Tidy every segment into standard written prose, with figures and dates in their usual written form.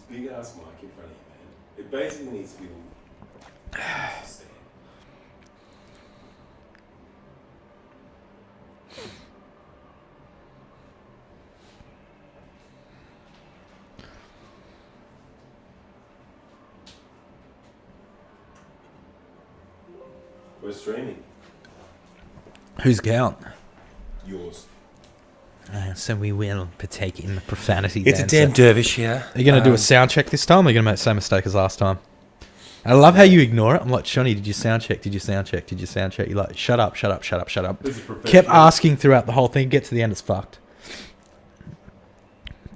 big ass mic in front of you, man. It basically needs to be We're streaming. Whose count? Yours. So we will partake in the profanity. It's dancer. a damn dervish here. Are you going to do a sound check this time, or are you going to make the same mistake as last time? I love how you ignore it. I'm like, Johnny, did you sound check? Did you sound check? Did you sound check? You're like, shut up, shut up, shut up, shut up. Kept asking throughout the whole thing. Get to the end, it's fucked.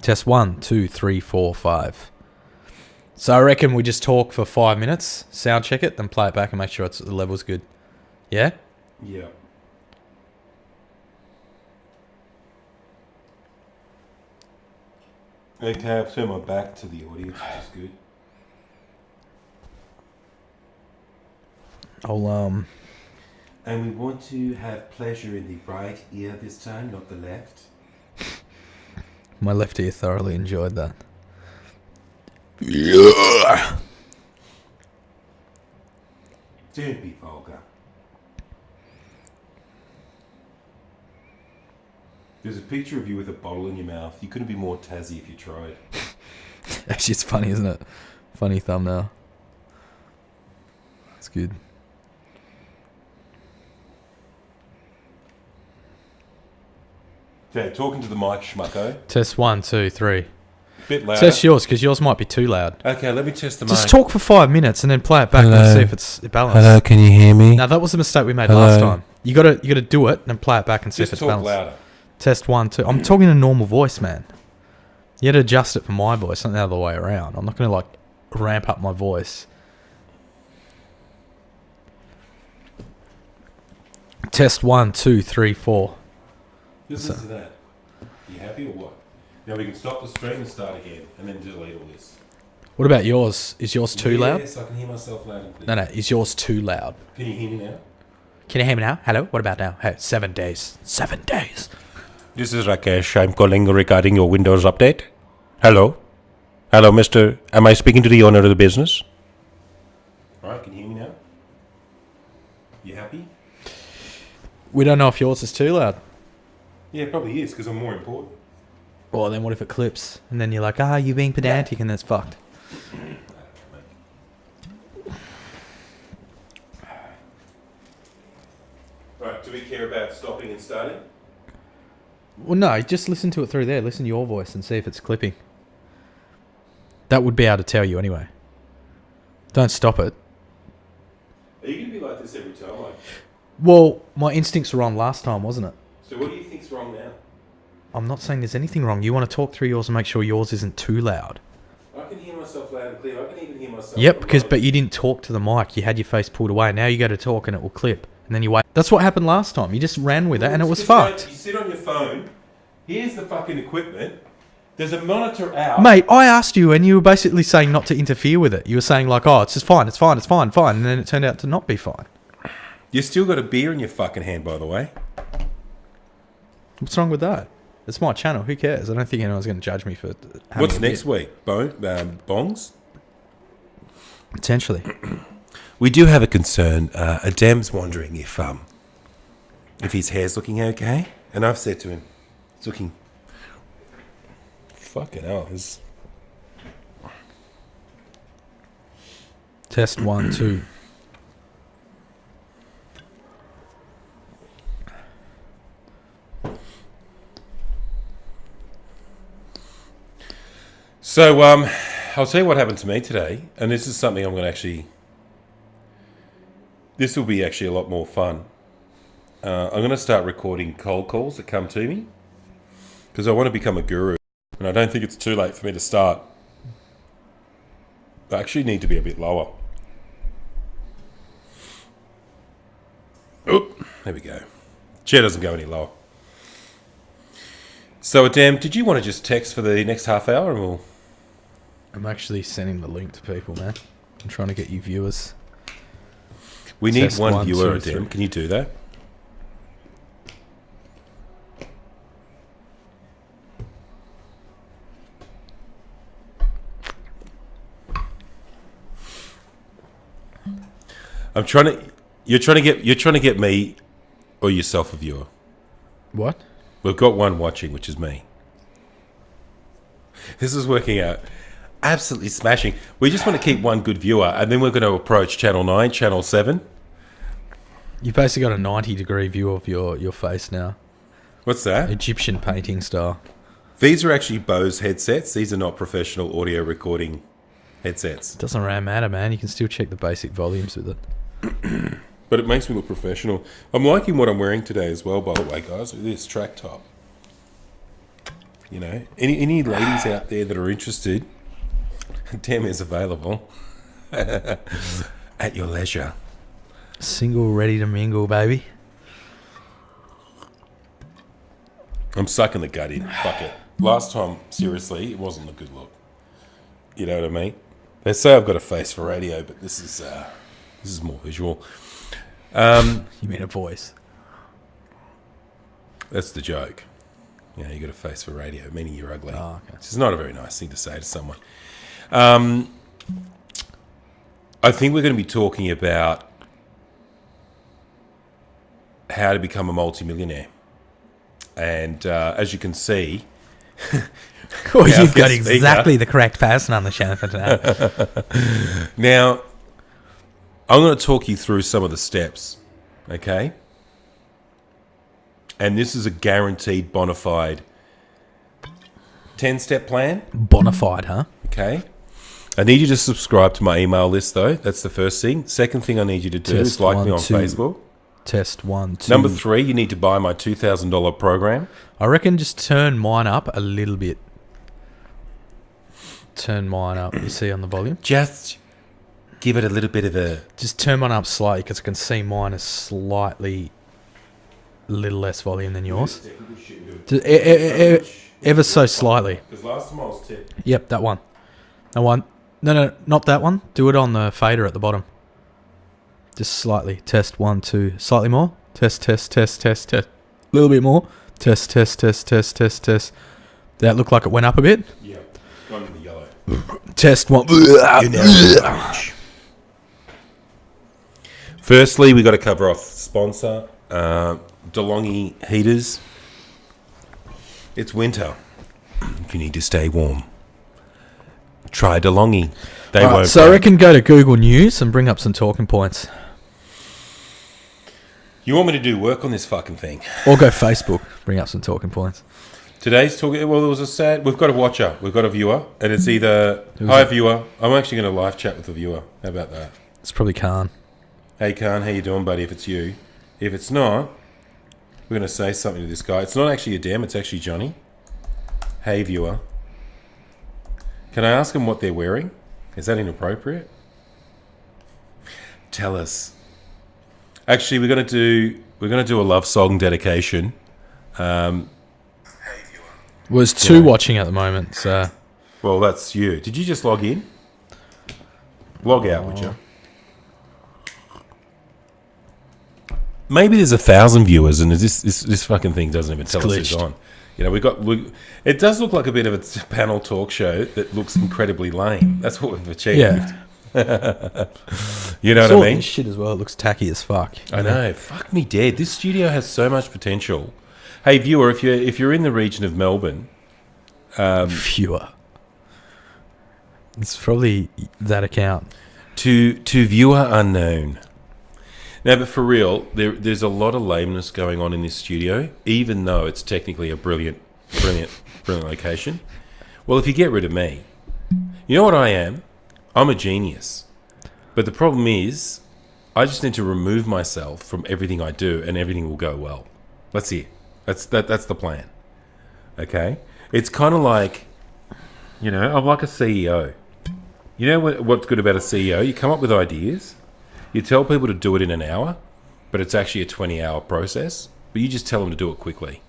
Test 1, 2, 3, 4, 5. So I reckon we just talk for 5 minutes, sound check it, then play it back and make sure the level's good. Yeah? Yeah. Okay, I've turned my back to the audience, which is good. And we want to have pleasure in the right ear this time, not the left. My left ear thoroughly enjoyed that. Yeah. Don't be vulgar. There's a picture of you with a bottle in your mouth. You couldn't be more Tassie if you tried. Actually, it's funny, isn't it? Funny thumbnail. It's good. Okay, talking to the mic, schmucko. Test 1, 2, 3. Bit louder. Test yours, because yours might be too loud. Okay, let me test the mic. Just talk for 5 minutes and then play it back and see if it's balanced. Hello, can you hear me? No, that was the mistake we made last time. You gotta do it and then play it back and see if it's talk balanced. Louder. Test 1, 2. I'm talking a normal voice, man. You had to adjust it for my voice, not the other way around. I'm not gonna like ramp up my voice. Test 1, 2, 3, 4. Just listen to that. You happy or what? Now we can stop the stream and start again, and then delete all this. What about yours? Is yours too loud? Yes, I can hear myself loud and clear. No, is yours too loud? Can you hear me now? Can you hear me now? Hello? What about now? Hey, 7 days. 7 days. This is Rakesh. I'm calling regarding your Windows update. Hello? Hello, mister. Am I speaking to the owner of the business? Alright, can you hear me now? You happy? We don't know if yours is too loud. Yeah, it probably is, because I'm more important. Well, then what if it clips? And then you're like, you're being pedantic, and that's fucked. Right, do we care about stopping and starting? Well, no, just listen to it through there. Listen to your voice and see if it's clipping. That would be able to tell you anyway. Don't stop it. Are you going to be like this every time? Like? Well, my instincts were wrong last time, wasn't it? So what do you think's wrong now? I'm not saying there's anything wrong. You want to talk through yours and make sure yours isn't too loud. I can hear myself loud and clear. I can even hear myself. Yep, but you didn't talk to the mic. You had your face pulled away. Now you go to talk and it will clip. And then you wait. That's what happened last time. You just ran with it and it was fucked. You sit on your phone. Here's the fucking equipment. There's a monitor out. Mate, I asked you and you were basically saying not to interfere with it. You were saying like, it's just fine, it's fine, it's fine, fine. And then it turned out to not be fine. You still got a beer in your fucking hand, by the way. What's wrong with that? It's my channel. Who cares? I don't think anyone's going to judge me for having What's next week? Bongs? Potentially. We do have a concern. Dem's wondering if his hair's looking okay. And I've said to him, it's looking... Fucking hell. Test 1, 2. So, I'll tell you what happened to me today. And this is something I'm going to actually... This will be actually a lot more fun. I'm going to start recording cold calls that come to me. Because I want to become a guru. And I don't think it's too late for me to start. I actually need to be a bit lower. Oop, there we go. Chair doesn't go any lower. So, Dem, did you want to just text for the next half hour? And we'll... I'm actually sending the link to people, man. I'm trying to get you viewers. We need one viewer, 2, Dem. Can you do that? I'm trying to. You're trying to get me or yourself a viewer. What? We've got one watching, which is me. This is working out absolutely smashing. We just want to keep one good viewer, and then we're going to approach Channel 9, Channel 7. You've basically got a 90-degree view of your face now. What's that? Egyptian painting style. These are actually Bose headsets. These are not professional audio recording headsets. Doesn't really matter, man. You can still check the basic volumes with it. But it makes me look professional. I'm liking what I'm wearing today as well, by the way, guys. With this track top. You know, any ladies out there that are interested, Dem is available at your leisure. Single, ready to mingle, baby. I'm sucking the gut in. Fuck it. Last time, seriously, it wasn't a good look. You know what I mean? They say I've got a face for radio, but this is more visual. You mean a voice? That's the joke. You know, you got a face for radio, meaning you're ugly. Oh, okay. It's not a very nice thing to say to someone. I think we're going to be talking about how to become a multimillionaire. And as you can see... Well, you've got exactly the correct person on the show for today. Now, I'm going to talk you through some of the steps, okay? And this is a guaranteed bona fide 10-step plan. Bona fide, huh? Okay. I need you to subscribe to my email list, though. That's the first thing. Second thing I need you to do is like me on Facebook. Test 1, 2. Number 3, you need to buy my $2,000 program. I reckon just turn mine up a little bit. Turn mine up. You see on the volume? Just give it a little bit of a... Just turn mine up slightly because I can see mine is slightly a little less volume than yours. Just ever so slightly. Because last time I was tipped. Yep, that one. That one. No, not that one. Do it on the fader at the bottom. Just slightly. Test 1, 2. Slightly more. Test. A little bit more. Test. Did that look like it went up a bit? Yeah, it's gone in the yellow. Test 1. Firstly, we got to cover off sponsor, DeLonghi heaters. It's winter. If you need to stay warm, try DeLonghi. They won't. So I reckon go to Google News and bring up some talking points. You want me to do work on this fucking thing? Or go Facebook, bring up some talking points. Today's talking. Well, there was a sad. We've got a watcher. We've got a viewer, and it's either hi viewer. I'm actually going to live chat with the viewer. How about that? It's probably Khan. Hey Khan, how you doing, buddy? If it's you, if it's not, we're going to say something to this guy. It's not actually a Dem. It's actually Johnny. Hey viewer, can I ask them what they're wearing? Is that inappropriate? Tell us. Actually, we're gonna do a love song dedication. There's 2 watching at the moment, so... Well, that's you. Did you just log in? Log out, would you? Maybe there's 1,000 viewers, and this fucking thing doesn't even tell us who's on. You know, it does look like a bit of a panel talk show that looks incredibly lame. That's what we've achieved. Yeah. You know what I mean? This shit as well. It looks tacky as fuck. I know. Fuck me dead. This studio has so much potential. Hey, viewer, if you're in the region of Melbourne, viewer, it's probably that account. To viewer unknown. Now, but for real, there's a lot of lameness going on in this studio, even though it's technically a brilliant location. Well, if you get rid of me, you know what I am? I'm a genius. But the problem is, I just need to remove myself from everything I do, and everything will go well. That's it. That's the plan. Okay? It's kind of like, you know, I'm like a CEO. You know what's good about a CEO? You come up with ideas. You tell people to do it in an hour, but it's actually a 20-hour process. But you just tell them to do it quickly.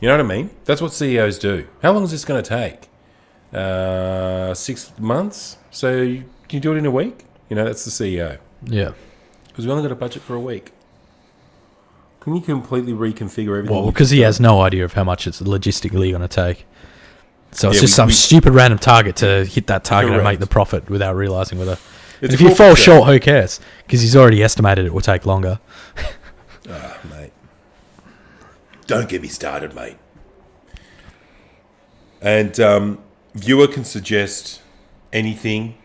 You know what I mean? That's what CEOs do. How long is this going to take? 6 months? So can you do it in a week? You know, that's the CEO. Yeah. Because we only got a budget for a week. Can you completely reconfigure everything? Well, because he has no idea of how much it's logistically going to take. So it's just some stupid random target to hit that target and make the profit without realising whether And if you fall short, who cares? Because he's already estimated it will take longer. Mate. Don't get me started, mate. And viewer can suggest anything.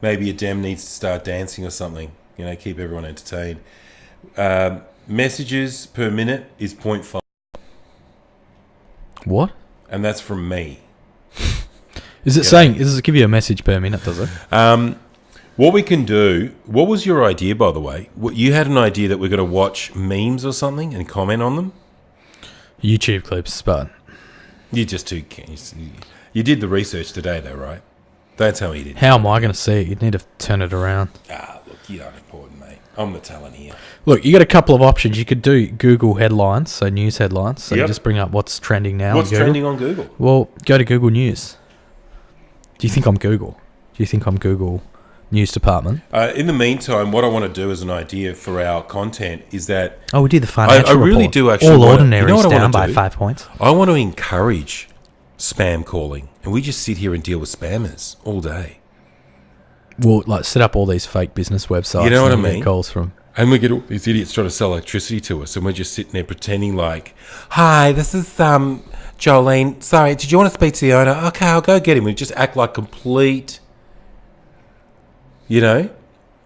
Maybe a Dem needs to start dancing or something. Keep everyone entertained. Messages per minute is 0.5. What? And that's from me. Is it saying, does it give you a message per minute, does it? What we can do, what was your idea, by the way? You had an idea that we're going to watch memes or something and comment on them? YouTube clips, but... You're just too... You did the research today, though, right? Don't tell me you didn't. How am I going to see it? You'd need to turn it around. Look, you aren't important, mate. I'm the talent here. Look, you got a couple of options. You could do Google headlines, so news headlines. So you just bring up what's trending now. What's trending on Google? Well, go to Google News. Do you think I'm Google? Do you think I'm Google News Department? In the meantime, what I want to do as an idea for our content is that... Oh, we did the financial I really report. do actually All want ordinaries down by 5 points. I want to encourage spam calling, and we just sit here and deal with spammers all day. We'll set up all these fake business websites. You know what I and mean? get calls from. And we get all these idiots trying to sell electricity to us, and we're just sitting there pretending like, "Hi, this is Jolene. Sorry, did you want to speak to the owner? Okay, I'll go get him." We just act like complete, And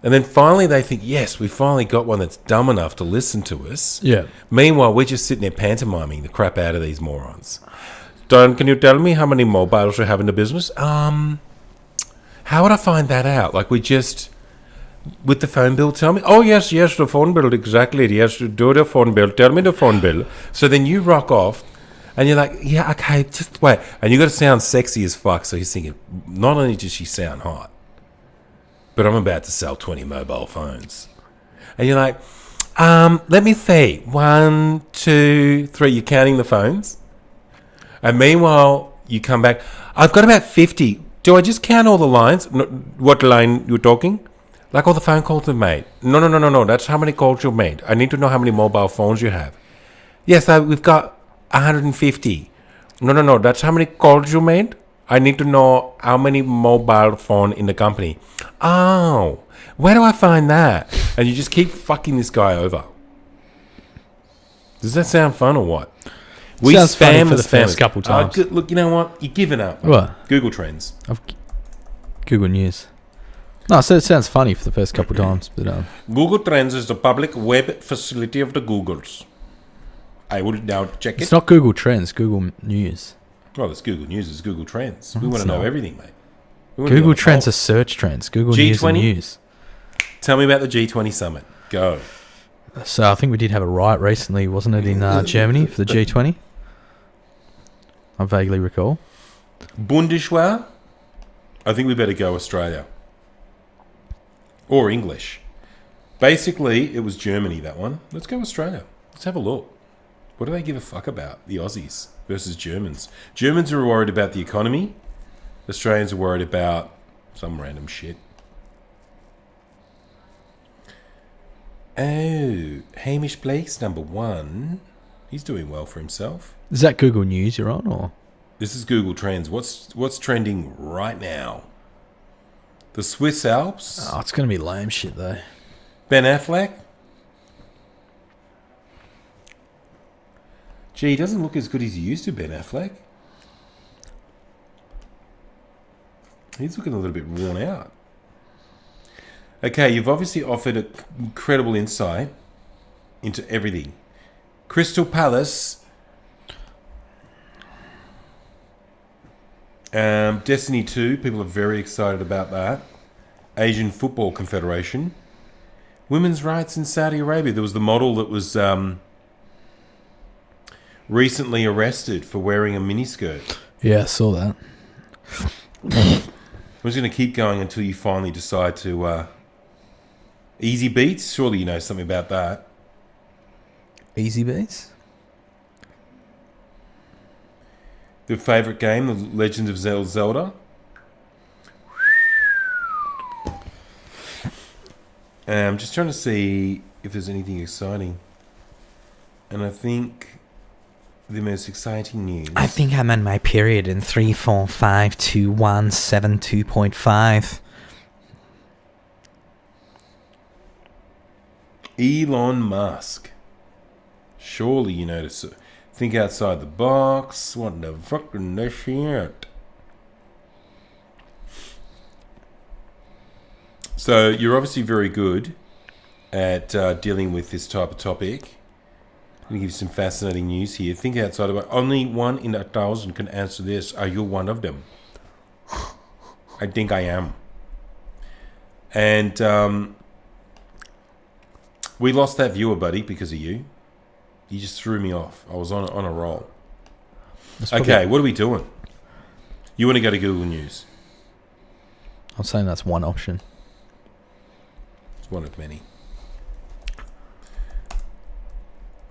then finally they think, yes, we finally got one that's dumb enough to listen to us. Yeah. Meanwhile, we're just sitting there pantomiming the crap out of these morons. Don, can you tell me how many mobiles you have in the business? How would I find that out? Like, we just... With the phone bill, tell me. Oh, yes, the phone bill, exactly. Yes, do the phone bill. Tell me the phone bill. So then you rock off, and you're like, yeah, okay, just wait. And you got to sound sexy as fuck. So he's thinking, not only does she sound hot, but I'm about to sell 20 mobile phones. And you're like, let me see. 1, 2, 3. You're counting the phones. And meanwhile, you come back. I've got about 50. Do I just count all the lines? No, what line you're talking? Like all the phone calls you've made. No. That's how many calls you've made. I need to know how many mobile phones you have. Yes, we've got 150. No. That's how many calls you made. I need to know how many mobile phone in the company. Oh, where do I find that? And you just keep fucking this guy over. Does that sound fun or what? We sounds funny spam for the the first spammers. couple times. Look, you know what? You're giving up. What? Google Trends. Google News. No, so it sounds funny for the first couple times. But, Google Trends is the public web facility of the Googles. I will now check it. it's not Google Trends, Google News. Well, it's Google News. It's Google Trends. We it's want to know not. everything, mate. We wanna be Google on the Trends are pulse. search trends. Google News and G20? news. Tell me about the G20 summit. Go. So I think we did have a riot recently, wasn't it, in Germany for the G20? I vaguely recall. Bundeswehr. I think we better go Australia. Or English. Basically, it was Germany, that one. Let's go Australia. Let's have a look. What do they give a fuck about? The Aussies versus Germans. Germans are worried about the economy. Australians are worried about some random shit. Oh, Hamish Blake's number 1. He's doing well for himself. Is that Google News you're on, or? This is Google Trends. What's trending right now? The Swiss Alps. Oh, it's going to be lame shit, though. Ben Affleck. Gee, he doesn't look as good as he used to, Ben Affleck. He's looking a little bit worn out. Okay, you've obviously offered an incredible insight into everything. Crystal Palace. Destiny 2, people are very excited about that. Asian Football Confederation. Women's rights in Saudi Arabia. There was the model that was recently arrested for wearing a miniskirt. Yeah, I saw that. I'm just going to keep going until you finally decide to... Easy Beats? Surely you know something about that. Easy Beats? The favourite game, The Legend of Zelda. I'm just trying to see if there's anything exciting. And I think the most exciting news... I think I'm on my period in 3, 4, 5, 2, 1, 7, 2.5. Elon Musk. Surely you know to think outside the box. What the fucking the shit? So you're obviously very good at dealing with this type of topic. I'm going to give you some fascinating news here. Think outside of it. Only 1 in 1,000 can answer this. Are you one of them? I think I am. And we lost that viewer, buddy, because of you. You just threw me off. I was on a roll. Okay, what are we doing? You want to go to Google News? I'm saying that's one option. It's one of many.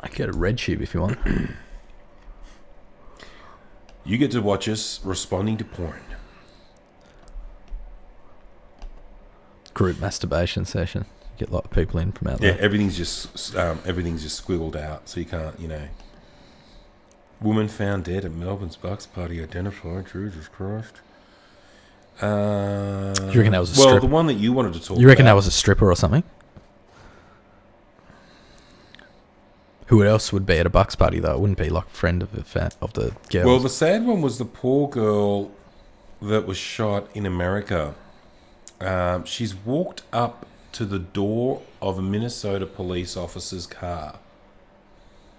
I can go to RedTube if you want. You get to watch us responding to porn. Group masturbation session. Get a lot of people in from out there. Yeah, everything's just squiggled out, so you can't, you know. Woman found dead at Melbourne's Bucks party identified. Jesus Christ. Do you reckon that was a stripper? Well, the one that you wanted to talk about. You reckon that was a stripper or something? Who else would be at a Bucks party, though? It wouldn't be like a friend of the girl. Well, the sad one was the poor girl that was shot in America. She's walked up to the door of a Minnesota police officer's car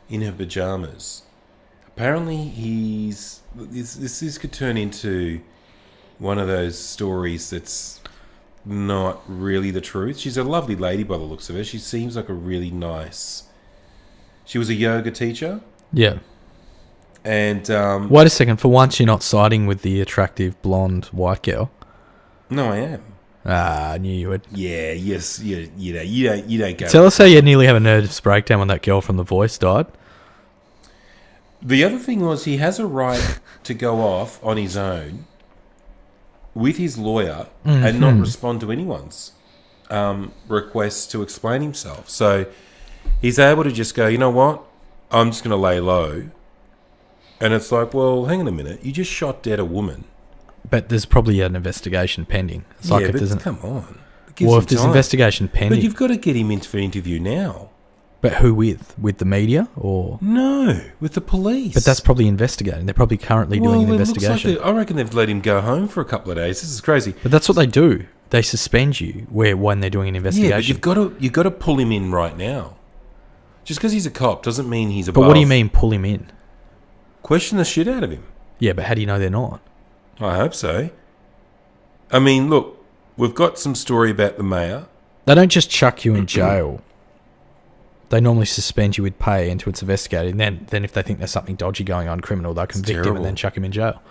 in her pajamas. Apparently, this could turn into one of those stories that's not really the truth. She's a lovely lady by the looks of it. She seems like a really nice... She was a yoga teacher. Yeah. And... wait a second. For once, you're not siding with the attractive blonde white girl. No, I am. Ah, I knew you would. Yeah, yes, you don't go... Tell us how you nearly have a nervous breakdown when that girl from The Voice died. The other thing was he has a right to go off on his own with his lawyer and not respond to anyone's requests to explain himself. So he's able to just go, you know what? I'm just going to lay low. And it's like, well, hang on a minute. You just shot dead a woman. But there's probably an investigation pending. It's like yeah, if but there's come on. Well, if there's investigation pending... But you've got to get him in for an interview now. But who with? With the media or... No, with the police. But that's probably investigating. They're probably currently doing an investigation. Looks like I reckon they've let him go home for a couple of days. This is crazy. But that's what they do. They suspend you when they're doing an investigation. Yeah, but you've got to pull him in right now. Just because he's a cop doesn't mean he's above. But what do you mean pull him in? Question the shit out of him. Yeah, but how do you know they're not? I hope so. I mean, look, we've got some story about the mayor. They don't just chuck you in jail. They normally suspend you with pay until it's investigated. And then if they think there's something dodgy going on, criminal, they'll convict him and then chuck him in jail.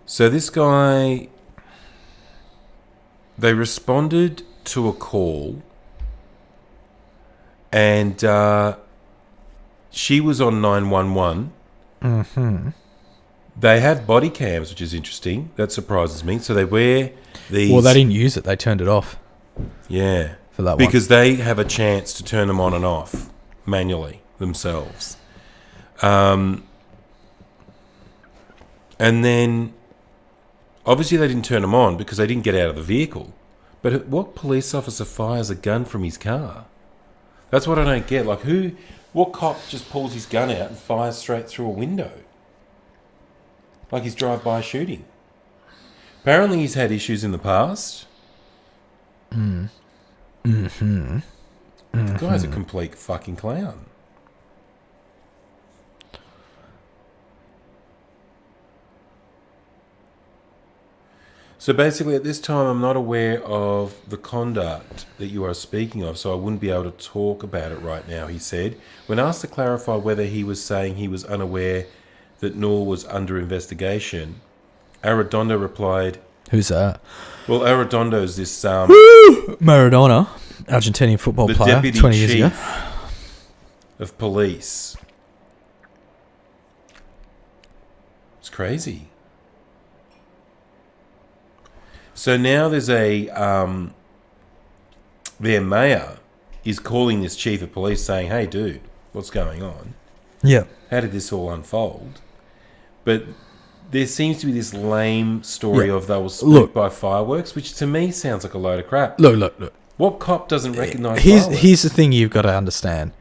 So this guy, they responded to a call and she was on 911. Mm-hmm. They have body cams, which is interesting. That surprises me. So they wear these... Well, they didn't use it. They turned it off. Yeah. For that because they have a chance to turn them on and off manually themselves. And then, obviously they didn't turn them on because they didn't get out of the vehicle. But what police officer fires a gun from his car? That's what I don't get. Like, what cop just pulls his gun out and fires straight through a window? Like he's drive-by shooting. Apparently he's had issues in the past. Mm. The guy's a complete fucking clown. So basically at this time I'm not aware of the conduct that you are speaking of, so I wouldn't be able to talk about it right now, he said. When asked to clarify whether he was saying he was unaware that Noor was under investigation, Arredondo replied... Who's that? Well, Arredondo is this... Maradona, Argentinian football player, 20 years ago. Of police. It's crazy. So now there's their mayor is calling this chief of police saying, hey, dude, what's going on? Yeah. How did this all unfold? But there seems to be this lame story of they were spooked by fireworks, which to me sounds like a load of crap. Look. What cop doesn't recognise violence? Here's the thing you've got to understand.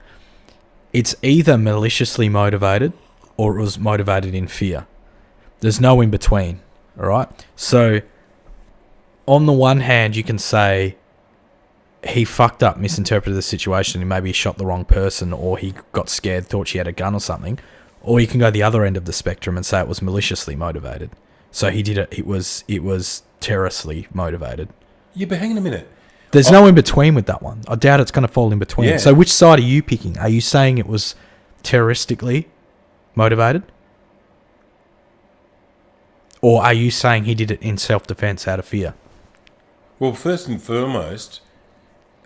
It's either maliciously motivated or it was motivated in fear. There's no in between, all right? So, on the one hand, you can say he fucked up, misinterpreted the situation, and maybe he shot the wrong person, or he got scared, thought she had a gun or something. Or you can go the other end of the spectrum and say it was maliciously motivated. So he did it. It was terroristically motivated. Yeah, but hang on a minute. There's no in between with that one. I doubt it's going to fall in between. Yeah. So which side are you picking? Are you saying it was terroristically motivated? Or are you saying he did it in self-defense out of fear? Well, first and foremost,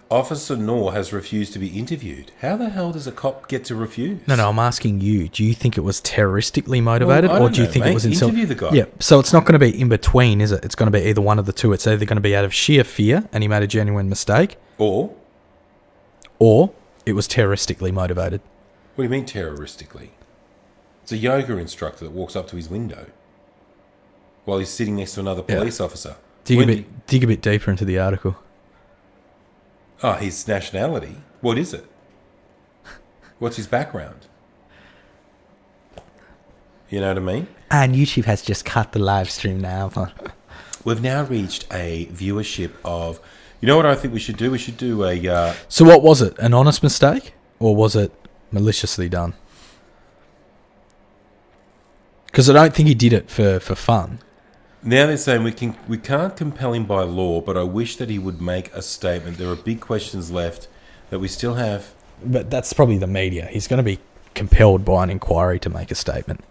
Officer Noor has refused to be interviewed. How the hell does a cop get to refuse? No, I'm asking you. Do you think it was terroristically motivated, Well, I or don't do you know, think mate. it was in self? Interview the guy. Yeah. So it's not going to be in between, is it? It's going to be either one of the two. It's either going to be out of sheer fear and he made a genuine mistake, Or, or it was terroristically motivated. what do you mean terroristically? It's a yoga instructor that walks up to his window while he's sitting next to another police officer. Dig a bit deeper into the article. Oh, his nationality? What is it? What's his background? You know what I mean? And YouTube has just cut the live stream now. We've now reached a viewership of... You know what I think we should do? We should do a... So what was it? An honest mistake? Or was it maliciously done? Because I don't think he did it for fun. Now they're saying we can't compel him by law, but I wish that he would make a statement. There are big questions left that we still have. But that's probably the media. He's going to be compelled by an inquiry to make a statement.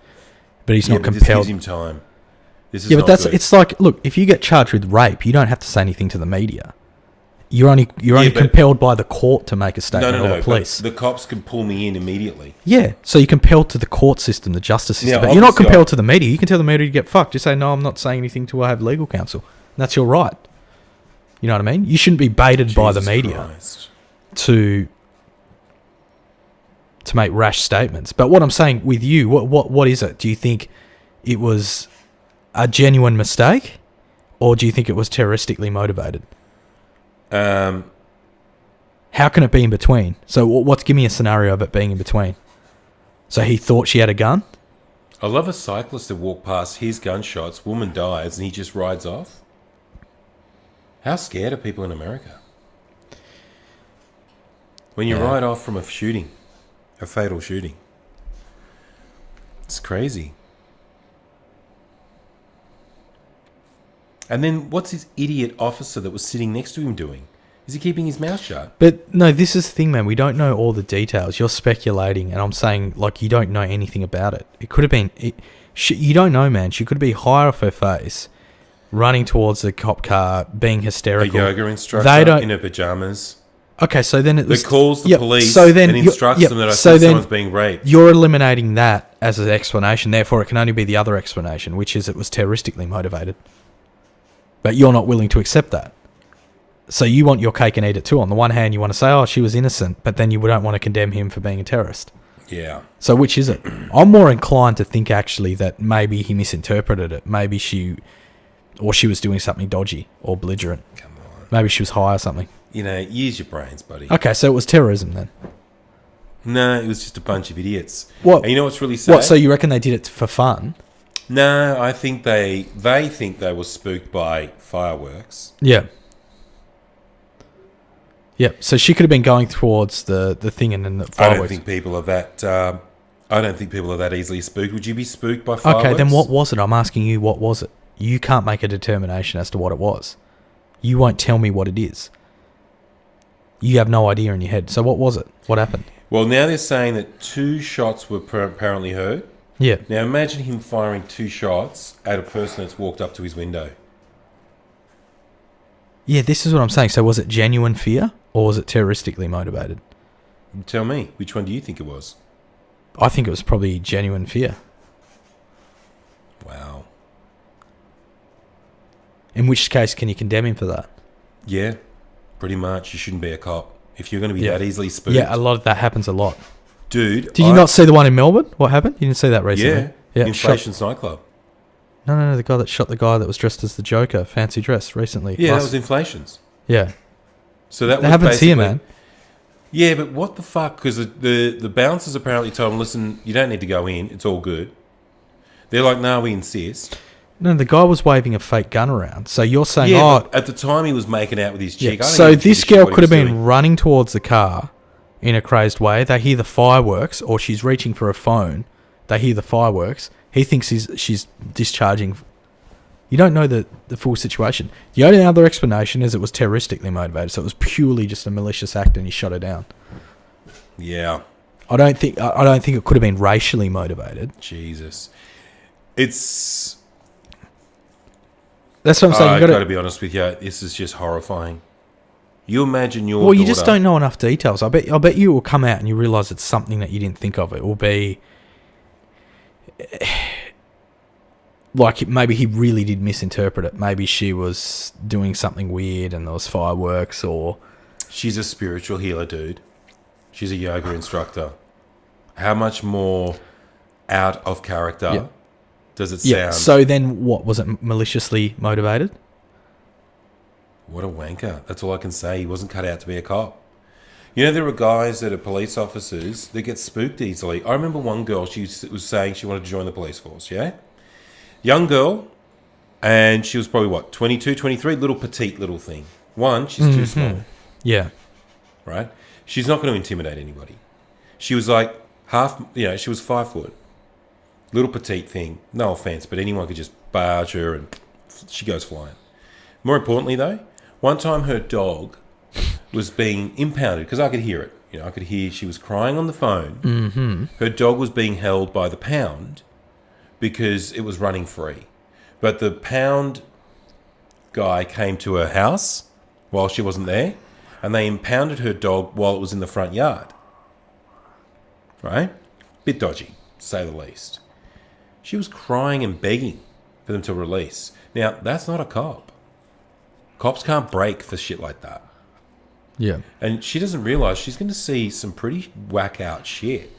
But he's not but compelled. This gives him time. This is Yeah, but not that's good. it's like, look, if you get charged with rape, you don't have to say anything to the media. You're only but- compelled by the court to make a statement, or the but police. the cops can pull me in immediately. Yeah, so you're compelled to the court system, the justice system. Now, But you're not obviously compelled to the media. You can tell the media to get fucked. Just say, no, I'm not saying anything till I have legal counsel. And that's your right. You know what I mean? You shouldn't be baited by the Jesus media Christ. to make rash statements. But what I'm saying with you, what is it? Do you think it was a genuine mistake, or do you think it was terroristically motivated? How can it be in between? So give me a scenario of it being in between. So he thought she had a gun? I love a cyclist that walked past, hears gunshots, woman dies, and he just rides off. How scared are people in America? When you ride off from a shooting, a fatal shooting. It's crazy. And then what's this idiot officer that was sitting next to him doing? Is he keeping his mouth shut? But no, this is the thing, man. We don't know all the details. You're speculating, and I'm saying, like, you don't know anything about it. It could have been... you don't know, man. She could be high off her face, running towards the cop car, being hysterical. A yoga instructor in her pajamas. Okay, so then it was... That calls the police so then and instructs them that I think someone's being raped. You're eliminating that as an explanation. Therefore, it can only be the other explanation, which is it was terroristically motivated. But you're not willing to accept that. So you want your cake and eat it too. On the one hand, you want to say, oh, she was innocent, but then you don't want to condemn him for being a terrorist. Yeah. So which is it? I'm more inclined to think, actually, that maybe he misinterpreted it. Maybe she was doing something dodgy or belligerent. Come on. Maybe she was high or something. You know, use your brains, buddy. Okay, so it was terrorism then. No, it was just a bunch of idiots. What? And you know what's really sad? What? So you reckon they did it for fun? No, I think they think they were spooked by fireworks. Yeah. Yeah. So she could have been going towards the thing and then the fireworks. I don't think people are that. I don't think people are that easily spooked. Would you be spooked by fireworks? Okay, then what was it? I'm asking you, what was it? You can't make a determination as to what it was. You won't tell me what it is. You have no idea in your head. So what was it? What happened? Well, now they're saying that 2 shots were apparently heard. Yeah. Now imagine him firing 2 shots at a person that's walked up to his window. Yeah, this is what I'm saying. So was it genuine fear or was it terroristically motivated? Tell me, which one do you think it was? I think it was probably genuine fear. Wow. In which case, can you condemn him for that? Yeah, pretty much. You shouldn't be a cop. If you're going to be that easily spooked. Yeah, a lot of that happens a lot. Dude. Did you not see the one in Melbourne? What happened? You didn't see that recently? Yeah. Inflation's nightclub. No, the guy that shot the guy that was dressed as the Joker, fancy dress, recently. Yeah, that was Inflation's. Yeah. So that That happens here, man. Yeah, but what the fuck? Because the bouncers apparently told him, listen, you don't need to go in. It's all good. They're like, no, we insist. No, the guy was waving a fake gun around. So you're saying, but at the time he was making out with his chick. Yeah, so this girl could have been running towards the car in a crazed way. They hear the fireworks, or she's reaching for a phone. They hear the fireworks. He thinks she's discharging. You don't know the full situation. The only other explanation is it was terroristically motivated, so it was purely just a malicious act, and he shot her down. Yeah, I don't think it could have been racially motivated. Jesus, that's what I'm saying. I've got to be honest with you. This is just horrifying. You imagine your daughter. You just don't know enough details. I bet you will come out and you realise it's something that you didn't think of. It will be like maybe he really did misinterpret it. Maybe she was doing something weird and there was fireworks, or she's a spiritual healer, dude. She's a yoga instructor. How much more out of character does it sound? So then what? Was it maliciously motivated? What a wanker. That's all I can say. He wasn't cut out to be a cop. You know, there are guys that are police officers that get spooked easily. I remember one girl, she was saying she wanted to join the police force, yeah? Young girl, and she was probably, 22, 23? Little petite little thing. One, she's too small. Yeah. Right? She's not going to intimidate anybody. She was like she was 5 foot. Little petite thing. No offense, but anyone could just barge her and she goes flying. More importantly, though, one time her dog was being impounded, because I could hear it. You know, I could hear she was crying on the phone. Mm-hmm. Her dog was being held by the pound because it was running free. But the pound guy came to her house while she wasn't there, and they impounded her dog while it was in the front yard. Right? Bit dodgy, to say the least. She was crying and begging for them to release. Now, that's not a cop. Cops can't break for shit like that. Yeah. And she doesn't realise she's going to see some pretty whack out shit.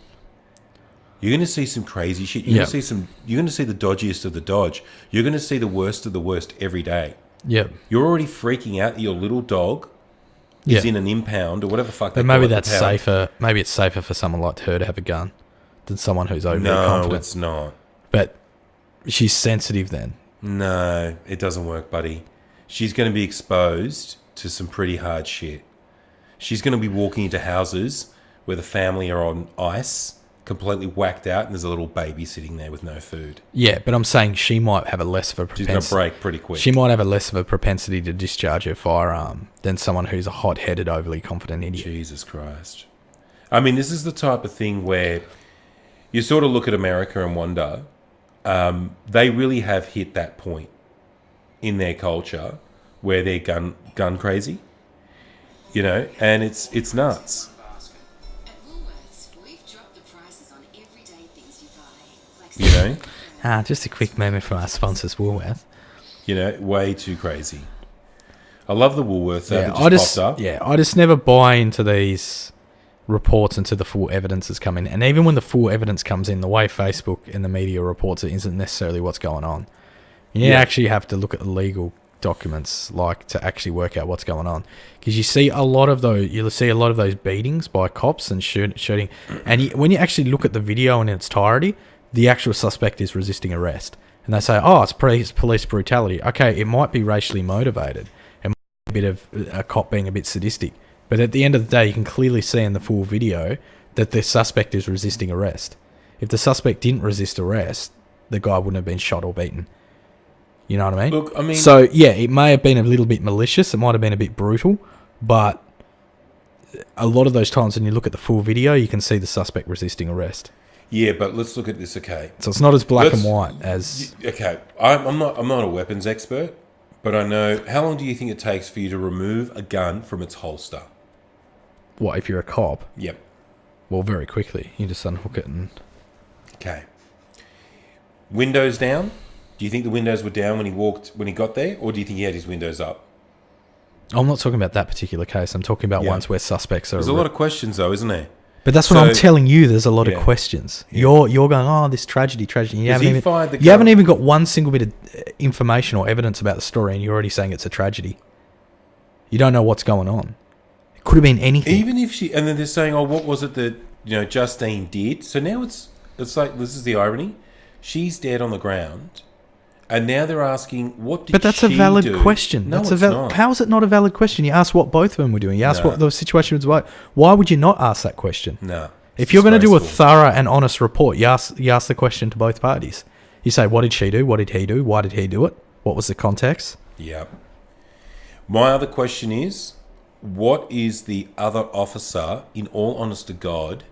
You're going to see some crazy shit. You're going to see the dodgiest of the dodge. You're going to see the worst of the worst every day. Yeah. You're already freaking out that your little dog is in an impound or whatever the fuck they call it. Maybe that's safer. Maybe it's safer for someone like her to have a gun than someone who's overly confident. No, it's not. But she's sensitive then. No, it doesn't work, buddy. She's going to be exposed to some pretty hard shit. She's going to be walking into houses where the family are on ice, completely whacked out, and there's a little baby sitting there with no food. Yeah, but I'm saying she might have a less of a propensity. She's going to break pretty quick. She might have a less of a propensity to discharge her firearm than someone who's a hot-headed, overly confident idiot. Jesus Christ. I mean, this is the type of thing where you sort of look at America and wonder, they really have hit that point in their culture where they're gun crazy, you know, and it's nuts. You know, just a quick moment from our sponsors, Woolworth. You know, way too crazy. I love the Woolworths that just popped up. Yeah, I just never buy into these reports until the full evidence has come in, and even when the full evidence comes in, the way Facebook and the media reports it isn't necessarily what's going on. You actually have to look at the legal documents, like, to actually work out what's going on, because you see a lot of those beatings by cops and shooting, and when you actually look at the video in its entirety, the actual suspect is resisting arrest, and they say, oh, it's police brutality. Okay, it might be racially motivated, it might be a bit of a cop being a bit sadistic, but at the end of the day, you can clearly see in the full video that the suspect is resisting arrest. If the suspect didn't resist arrest, the guy wouldn't have been shot or beaten. You know what I mean? Look, I mean... So, yeah, it may have been a little bit malicious. It might have been a bit brutal. But a lot of those times when you look at the full video, you can see the suspect resisting arrest. Yeah, but let's look at this, okay? So it's not as black and white as... Okay, I'm not a weapons expert, but I know... How long do you think it takes for you to remove a gun from its holster? What, if you're a cop? Yep. Well, very quickly. You just unhook it and... Okay. Windows down? Do you think the windows were down when he got there, or do you think he had his windows up? I'm not talking about that particular case. I'm talking about ones where suspects are... There's a lot of questions, though, isn't there? But that's what I'm telling you. There's a lot of questions. Yeah. You're going, oh, this tragedy. You haven't even got one single bit of information or evidence about the story, and you're already saying it's a tragedy. You don't know what's going on. Could have been anything. Even if she, and then they're saying, "Oh, what was it that Justine did?" So now it's like, this is the irony. She's dead on the ground, and now they're asking, "What did?" But that's she a valid do? question. No, That's it's not. How is it not a valid question? You asked what both of them were doing. You asked what the situation was like. Why would you not ask that question? No. If you're going to do a thorough and honest report, you ask the question to both parties. You say, what did she do? What did he do? Why did he do it? What was the context? Yeah. My other question is, what is the other officer, in all honest to God,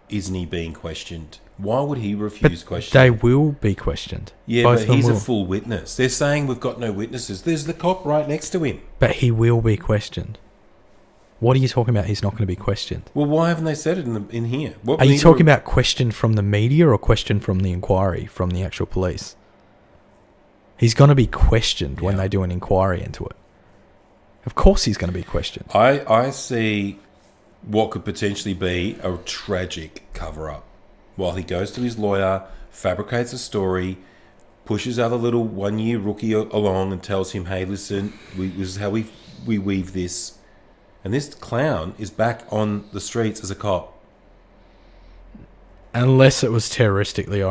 isn't he being questioned? Why would he refuse questioning? They will be questioned. Yeah, Both but of them he's a will. full witness. They're saying we've got no witnesses. There's the cop right next to him. But he will be questioned. What are you talking about? He's not going to be questioned. Well, why haven't they said it in here? Are you talking about questioned from the media or questioned from the inquiry, from the actual police? He's going to be questioned when they do an inquiry into it. Of course he's going to be questioned. I see what could potentially be a tragic cover-up. While he goes to his lawyer, fabricates a story, pushes other little one-year rookie along and tells him, hey, listen, this is how we weave this. And this clown is back on the streets as a cop. Unless it was terroristically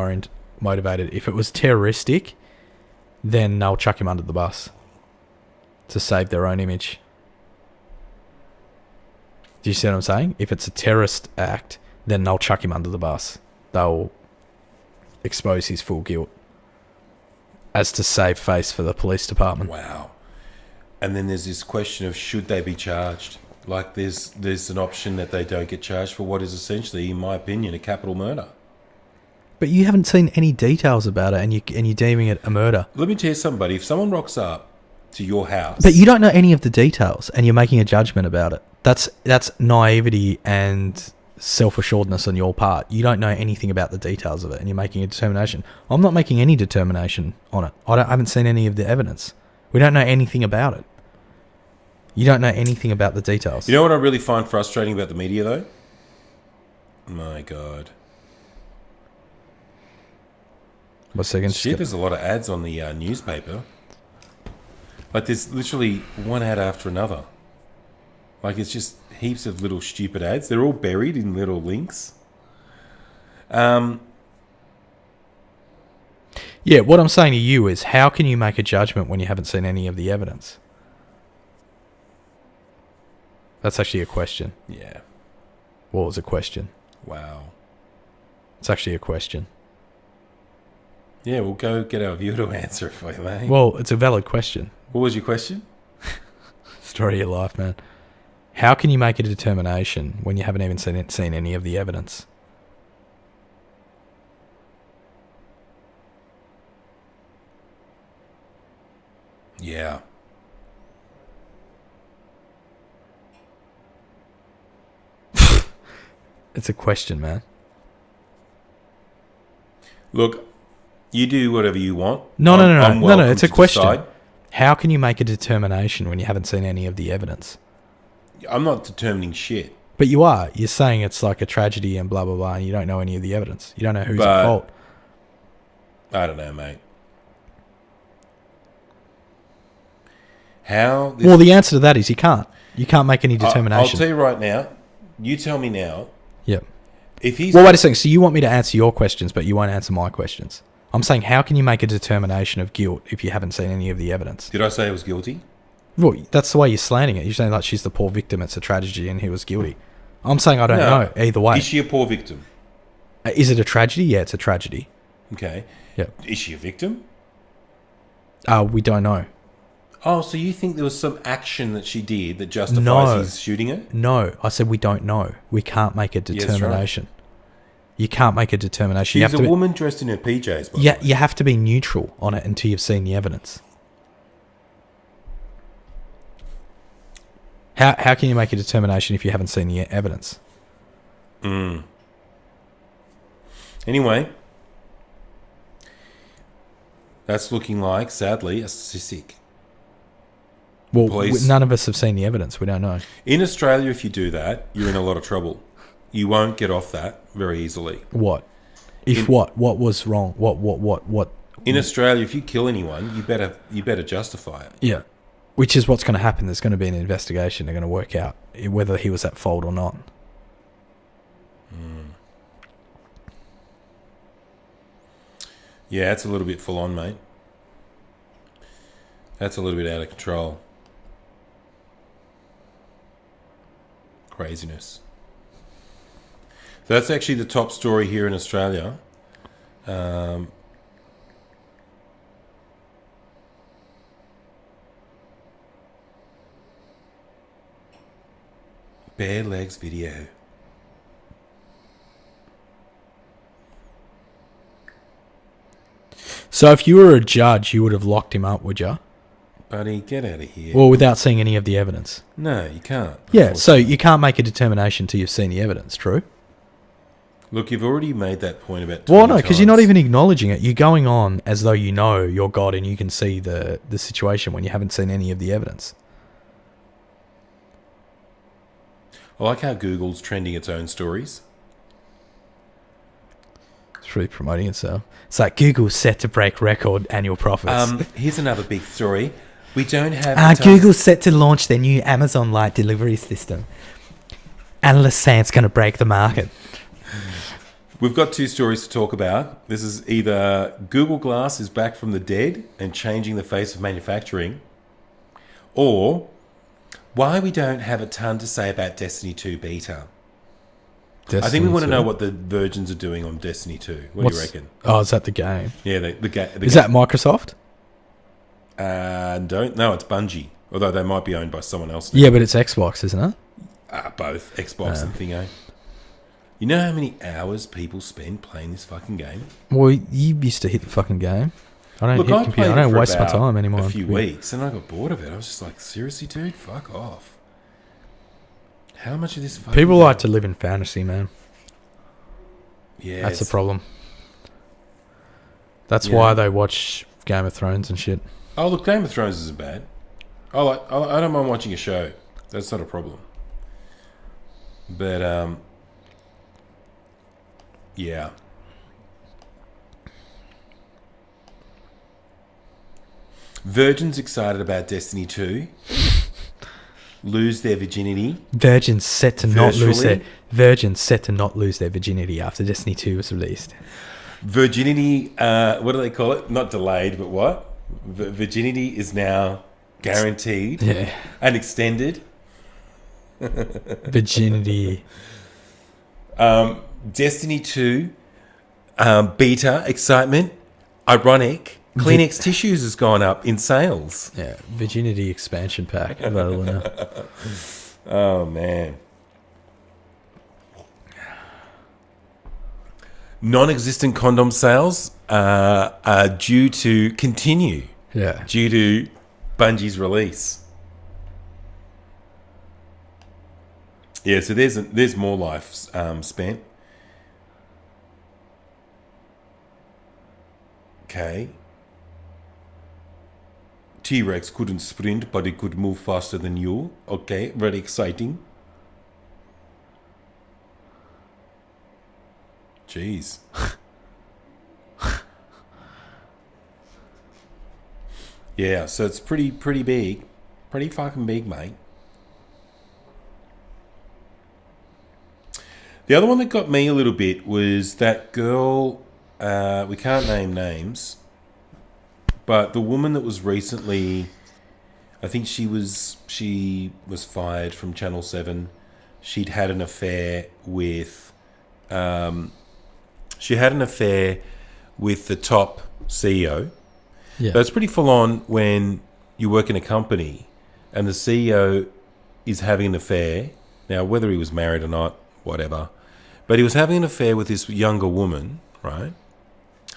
motivated. If it was terroristic, then they'll chuck him under the bus to save their own image. Do you see what I'm saying? If it's a terrorist act, then they'll chuck him under the bus. They'll expose his full guilt as to save face for the police department. Wow. And then there's this question of should they be charged? Like there's an option that they don't get charged for what is essentially, in my opinion, a capital murder. But you haven't seen any details about it, and you're deeming it a murder. Let me tell you something, buddy. If someone rocks up to your house, but you don't know any of the details, and you're making a judgment about it. That's naivety and self-assuredness on your part. You don't know anything about the details of it, and you're making a determination. I'm not making any determination on it. I haven't seen any of the evidence. We don't know anything about it. You don't know anything about the details. You know what I really find frustrating about the media, though? My God. One second. Shit, there's a lot of ads on the newspaper. Like, there's literally one ad after another. Like, it's just heaps of little stupid ads. They're all buried in little links. Yeah, what I'm saying to you is, how can you make a judgment when you haven't seen any of the evidence? That's actually a question. Yeah. What was a question? Wow. It's actually a question. Yeah, we'll go get our viewer to answer it for you, mate. Well, it's a valid question. What was your question? Story of your life, man. How can you make a determination when you haven't even seen any of the evidence? Yeah. It's a question, man. Look, you do whatever you want. No. It's a question. Decide. How can you make a determination when you haven't seen any of the evidence? I'm not determining shit. But you are. You're saying it's like a tragedy and blah, blah, blah, and you don't know any of the evidence. You don't know who's at fault. I don't know, mate. Well, the answer to that is you can't. You can't make any determination. I'll tell you right now. You tell me now. Yep. If he's wait a second. So you want me to answer your questions, but you won't answer my questions. I'm saying, how can you make a determination of guilt if you haven't seen any of the evidence? Did I say he was guilty? Well, that's the way you're slanting it. You're saying like she's the poor victim, it's a tragedy, and he was guilty. I'm saying I don't know either way. Is she a poor victim? Is it a tragedy? Yeah, it's a tragedy. Okay. Yep. Is she a victim? We don't know. Oh, so you think there was some action that she did that justifies his shooting her? No, I said we don't know. We can't make a determination. Right. You can't make a determination. She's a woman dressed in her PJs. Yeah, you have to be neutral on it until you've seen the evidence. How can you make a determination if you haven't seen the evidence? Anyway, that's looking like, sadly, a statistic. Well, none of us have seen the evidence. We don't know. In Australia, if you do that, you're in a lot of trouble. You won't get off that very easily. What? What was wrong? What? In Australia, if you kill anyone, you better justify it. Yeah. Which is what's going to happen. There's going to be an investigation. They're going to work out whether he was at fault or not. Yeah, that's a little bit full on, mate. That's a little bit out of control. Craziness. So that's actually the top story here in Australia. Bare legs video. So if you were a judge, you would have locked him up, would you? Buddy, get out of here. Or without seeing any of the evidence? No, you can't. Yeah, so you can't make a determination till you've seen the evidence, true? Look, you've already made that point about 20 Well, no, because you're not times. even acknowledging it. You're going on as though you know you're God and you can see the situation when you haven't seen any of the evidence. I like how Google's trending its own stories. It's really promoting itself. It's like Google's set to break record annual profits. Here's another big story. We don't have... the Google's set to launch their new Amazon Light delivery system. Analysts say it's going to break the market. We've got two stories to talk about. This is either Google Glass is back from the dead and changing the face of manufacturing, or why we don't have a ton to say about Destiny 2 beta. I think we want to know what the virgins are doing on Destiny 2. What do you reckon? Oh, is that the game? Yeah, Is that Microsoft? Don't. No, it's Bungie. Although they might be owned by someone else now. Yeah, but it's Xbox, isn't it? Both. Xbox and Thingo. You know how many hours people spend playing this fucking game? Well, you used to hit the fucking game. I don't Look, hit I computer. played I it don't for waste my about time anymore. a few weeks, and I got bored of it. I was just like, seriously, dude? Fuck off. How much of this fucking People game? like to live in fantasy, man. Yeah, That's the problem. That's why they watch Game of Thrones and shit. Oh, look, Game of Thrones isn't bad. I don't mind watching a show. That's not a problem. But, yeah. Virgins excited about Destiny 2. Lose their virginity. Virgins set to not lose Virtually? their virginity after Destiny 2 was released. Virginity, what do they call it? Not delayed, but what? Virginity is now guaranteed and extended. Virginity. Destiny 2, beta, excitement, ironic. Kleenex tissues has gone up in sales. Yeah, virginity expansion pack. Available now. Oh, man. Non-existent condom sales are due to continue Yeah. due to Bungie's release. Yeah, so there's more life spent. Okay. T-Rex couldn't sprint, but it could move faster than you. Okay, very exciting. Jeez. Yeah, so it's pretty big. Pretty fucking big, mate. The other one that got me a little bit was that girl, we can't name names, but the woman that was recently, I think she was fired from Channel 7. She'd had an affair with, the top CEO. Yeah. But it's pretty full on when you work in a company and the CEO is having an affair. Now, whether he was married or not, whatever. But he was having an affair with this younger woman, right?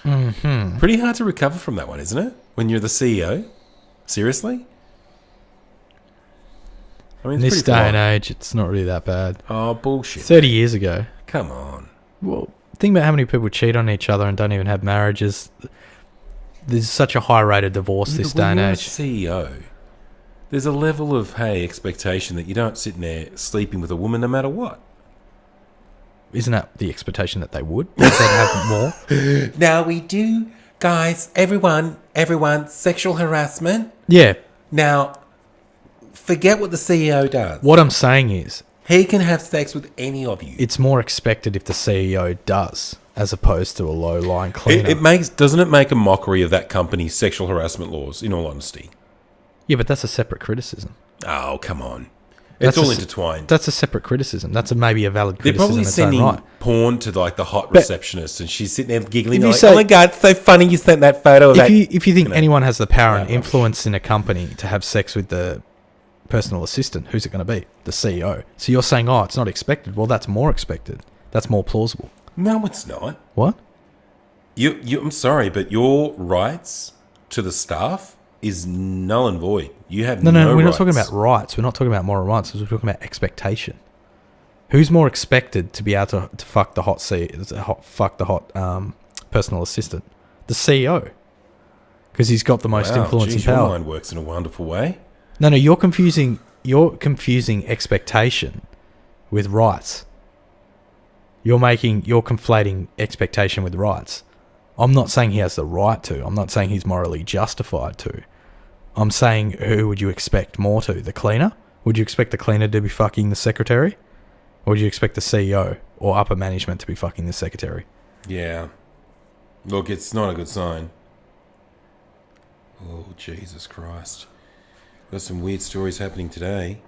Mm-hmm. Pretty hard to recover from that one, isn't it? When you're the CEO? Seriously? I mean, In it's this pretty day full and on. age, it's not really that bad. Oh, bullshit. 30 years ago. Come on. Well, think about how many people cheat on each other and don't even have marriages. There's such a high rate of divorce this But when day and you're a age. CEO, there's a level of, expectation that you don't sit in there sleeping with a woman no matter what. Isn't that the expectation that they would? They'd have more. Now we do, guys, everyone, sexual harassment. Yeah. Now, Forget what the CEO does. What I'm saying is, He can have sex with any of you. it's more expected if the CEO does, as opposed to a low-lying cleaner. Doesn't it make a mockery of that company's sexual harassment laws, in all honesty? Yeah, but that's a separate criticism. Oh, come on. That's It's all a- intertwined. That's a separate criticism. That's maybe a valid They're criticism probably in its own sending right. porn to like the hot But- receptionist, and she's sitting there giggling If you like, say- "Oh my god, it's so funny you sent that photo of that." If you think anyone has the power and Yeah, influence in a company to have sex with the personal assistant, who's it going to be? The CEO. So you're saying, oh, it's not expected. Well, that's more expected. That's more plausible. No, it's not. What? I'm sorry, but your rights to the staff is null and void. You have No, we're rights. not talking about rights. We're not talking about moral rights. We're talking about expectation. Who's more expected to be able to fuck the hot personal assistant? The CEO, because he's got the most influence and Your power. mind works in a wonderful way. No, you're confusing expectation with rights. You're conflating expectation with rights. I'm not saying he has the right to. I'm not saying he's morally justified to. I'm saying, who would you expect more to? The cleaner? Would you expect the cleaner to be fucking the secretary? Or would you expect the CEO or upper management to be fucking the secretary? Yeah. Look, it's not a good sign. Oh, Jesus Christ. Got some weird stories happening today.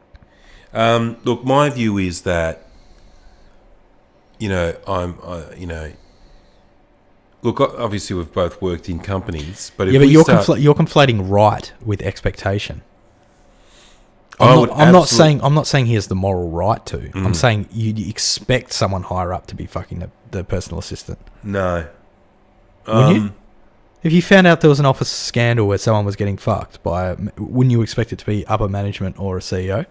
Look, my view is that, look, obviously we've both worked in companies, but if Yeah, but we you're start, you're conflating right with expectation. I I'm would not, I'm not absolute- saying I'm not saying he has the moral right to. Mm. I'm saying you expect someone higher up to be fucking the personal assistant. No. Wouldn't you? If you found out there was an office scandal where someone was getting fucked wouldn't you expect it to be upper management or a CEO?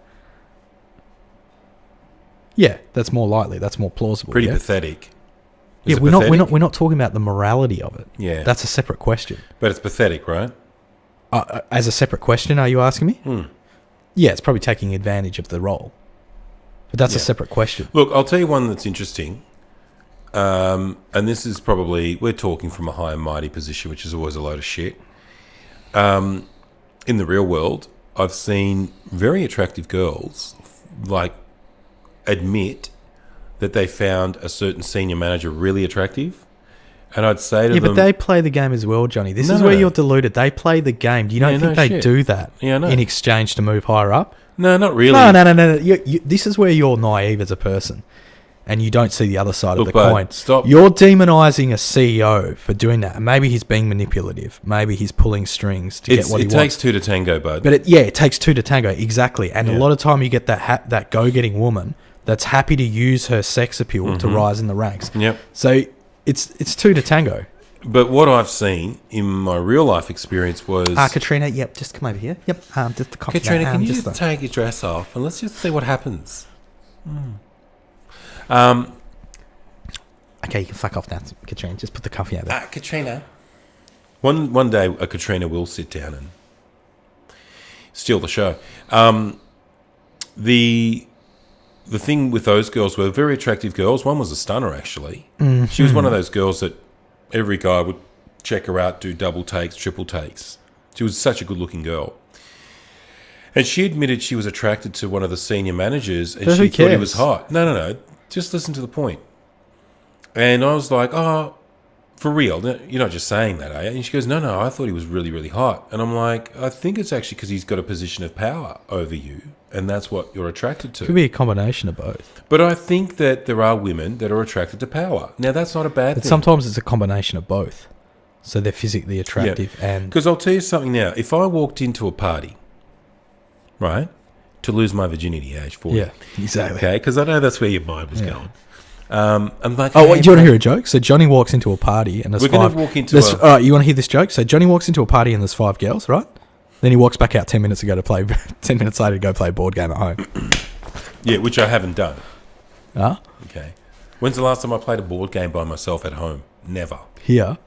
Yeah, that's more likely. That's more plausible. Pretty yeah? pathetic. Is Yeah, it we're pathetic? not talking about the morality of it. Yeah. That's a separate question. But it's pathetic, right? As a separate question, are you asking me? Yeah, it's probably taking advantage of the role. But that's a Yeah. separate question. Look, I'll tell you one that's interesting. And this is probably, we're talking from a high and mighty position, which is always a load of shit. In the real world, I've seen very attractive girls, admit that they found a certain senior manager really attractive. And I'd say to them... Yeah, but they play the game as well, Johnny. This is No. where you're deluded. They play the game. You don't Yeah, think no they shit. do that Yeah, I know. in exchange to move higher up? No, not really. No. This is where you're naive as a person, and you don't see the other side Look, of the bud, coin. stop. You're demonising a CEO for doing that. And maybe he's being manipulative. Maybe he's pulling strings to get what he It wants. takes two to tango, bud. But it takes two to tango, exactly. And Yeah. a lot of time you get that go-getting woman that's happy to use her sex appeal to rise in the ranks. Yep. So it's two to tango. But what I've seen in my real life experience was... Katrina, yep, just come over here. Yep, just the coffee. Katrina, can you just just take your dress off and let's just see what happens? Okay, you can fuck off now, Katrina. Just put the coffee over. Katrina. One day, a Katrina will sit down and steal the show. The thing with those girls were very attractive girls. One was a stunner, actually. Mm-hmm. She was one of those girls that every guy would check her out, do double takes, triple takes. She was such a good-looking girl. And she admitted she was attracted to one of the senior managers, and But she who thought he was cares? hot. No. Just listen to the point. And I was like, oh, for real? You're not just saying that, are you? And she goes, no, I thought he was really, really hot. And I'm like, I think it's actually because he's got a position of power over you, and that's what you're attracted to. Could be a combination of both. But I think that there are women that are attracted to power. Now, that's not a bad But thing. sometimes it's a combination of both. So they're physically attractive and... Because I'll tell you something now. If I walked into a party, right, to lose my virginity age 40. Yeah, exactly. Okay, because I know that's where your mind was going. I'm like, Oh, hey, wait, do you want to bro, hear a joke? So Johnny walks into a party and there's We're gonna five... walk into there's- a- All right, you want to hear this joke? So Johnny walks into a party and there's 5 girls, right? Then he walks back out 10 minutes ago to play... 10 minutes later to go play a board game at home. Yeah, which I haven't done. Huh? Okay. When's the last time I played a board game by myself at home? Never. Here.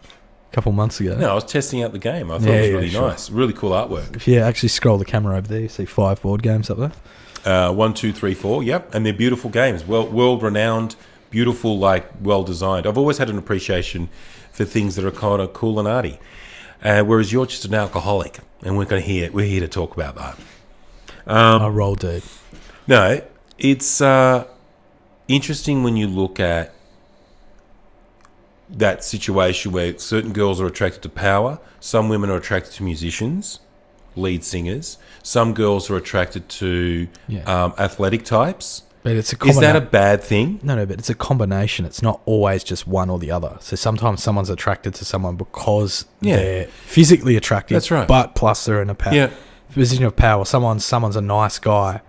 A couple months ago. No, I was testing out the game. I thought Yeah, it was yeah, really sure. nice. Really cool artwork. If you actually scroll the camera over there, you see 5 board games up there. 1, 2, 3, 4. Yep. And they're beautiful games. World-renowned, beautiful, well-designed. I've always had an appreciation for things that are kind of cool and arty. Whereas you're just an alcoholic. And we're here to talk about that. A roll, dude. No, it's interesting when you look at that situation where certain girls are attracted to power, some women are attracted to musicians, lead singers, some girls are attracted to athletic types. But it's a Is that a bad thing? No, but it's a combination. It's not always just one or the other. So sometimes someone's attracted to someone because they're physically attractive. That's right. But plus they're in a position of power. Someone's a nice guy,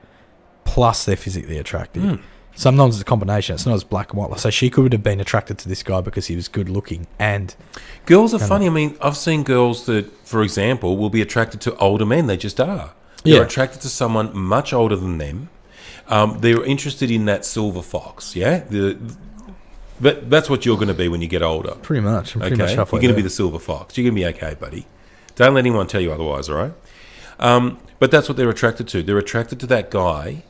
plus they're physically attractive. Sometimes it's a combination. It's not as black and white. So she could have been attracted to this guy because he was good looking. And girls are funny. I mean, I've seen girls that, for example, will be attracted to older men. They just are. They're attracted to someone much older than them. They're interested in that silver fox. Yeah, but that's what you're going to be when you get older. Pretty much. I'm pretty much halfway You're going to be the silver fox. You're going to be okay, buddy. Don't let anyone tell you otherwise. All right. But that's what they're attracted to. They're attracted to that guy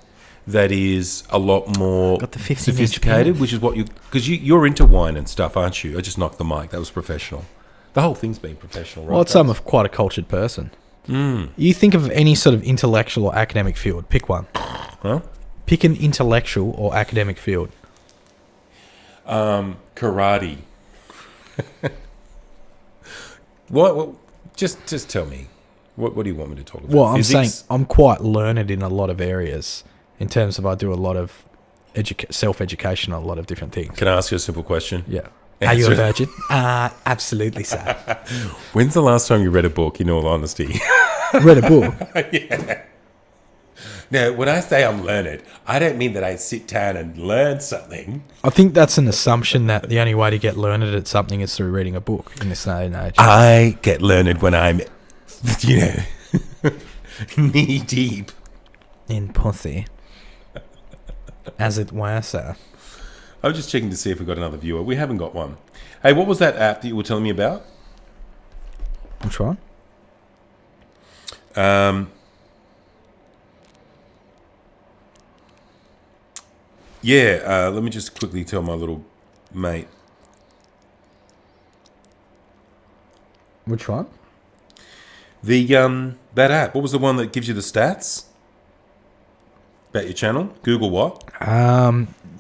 that is a lot more sophisticated, which is what because you're into wine and stuff, aren't you? I just knocked the mic. That was professional. The whole thing's been professional, right? Well, it's I'm quite a cultured person. You think of any sort of intellectual or academic field. Pick one. Huh? Pick an intellectual or academic field. Karate. What? Just tell me. What do you want me to talk about? Well, Physics? I'm saying I'm quite learned in a lot of areas. In terms of I do a lot of self-education on a lot of different things. Can I ask you a simple question? Yeah. Are you a virgin? Absolutely, sir. When's the last time you read a book, in all honesty? Read a book? Yeah. Now, when I say I'm learned, I don't mean that I sit down and learn something. I think that's an assumption that the only way to get learned at something is through reading a book in this day and age. I get learned when I'm, knee deep in pussy. As it were, sir. I'm just checking to see if we've got another viewer. We haven't got one. Hey, what was that app that you were telling me about? Which one? Let me just quickly tell my little mate. Which one? The that app. What was the one that gives you the stats about your channel? Google what?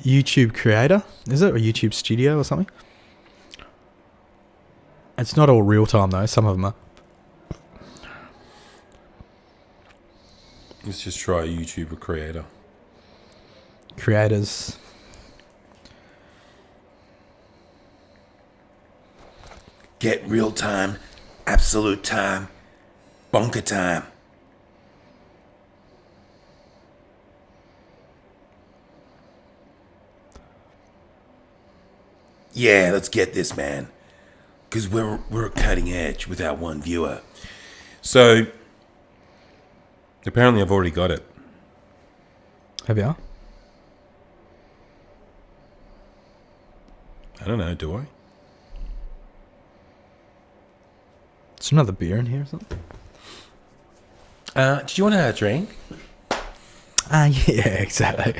YouTube Creator, is it? Or YouTube Studio or something? It's not all real time though. Some of them are. Let's just try YouTube Creator. Creators. Get real time, absolute time, bonker time. Yeah, let's get this, man. Because we're cutting edge with our one viewer. So, apparently I've already got it. Have you? I don't know, do I? Is another beer in here or something? Did you want to have a drink? Yeah, exactly.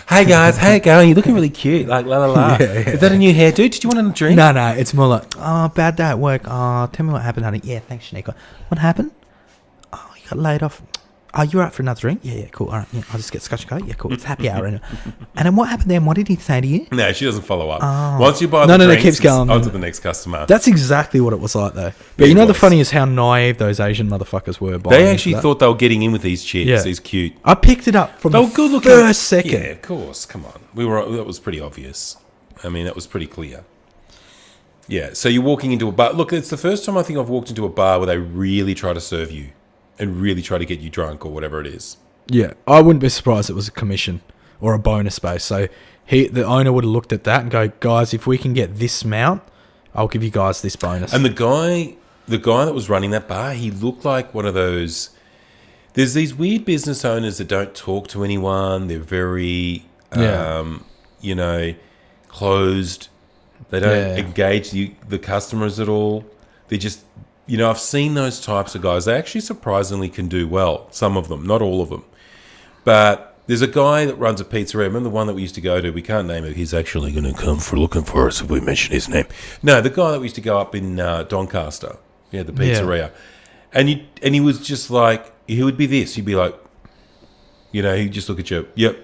Hey guys, how you going? You're looking really cute. Like la la la. Yeah. Is that a new hairdo? Did you want a drink? No, it's more like, oh, bad day at work. Oh, tell me what happened, honey. Yeah, thanks, Shanika. What happened? Oh, you got laid off. Oh, you're up for another drink? Yeah, cool. All right, yeah, I'll just get Scotch and Coke. Yeah, cool. It's happy hour. And then what happened then? What did he say to you? No, she doesn't follow up. Oh. Once you buy the drinks, it keeps going. On to the next customer. That's exactly what it was like, though. But you know the funny is how naive those Asian motherfuckers were. They actually thought they were getting in with these chicks. Yeah. These cute. I picked it up from the first second. Yeah, of course. Come on. That was pretty obvious. I mean, that was pretty clear. Yeah, so you're walking into a bar. Look, it's the first time I think I've walked into a bar where they really try to serve you and really try to get you drunk or whatever it is. Yeah, I wouldn't be surprised if it was a commission or a bonus base. So the owner would have looked at that and go, guys, if we can get this amount, I'll give you guys this bonus. And the guy that was running that bar, he looked like one of those. There's these weird business owners that don't talk to anyone. They're very, closed. They don't engage the customers at all. They just, I've seen those types of guys. They actually surprisingly can do well. Some of them, not all of them. But there's a guy that runs a pizzeria. Remember the one that we used to go to? We can't name it. He's actually going to come for looking for us if we mention his name. No, the guy that we used to go up in Doncaster. Yeah, the pizzeria. And he was just like, he would be this. He'd be like, You know, he'd just look at you. Yep.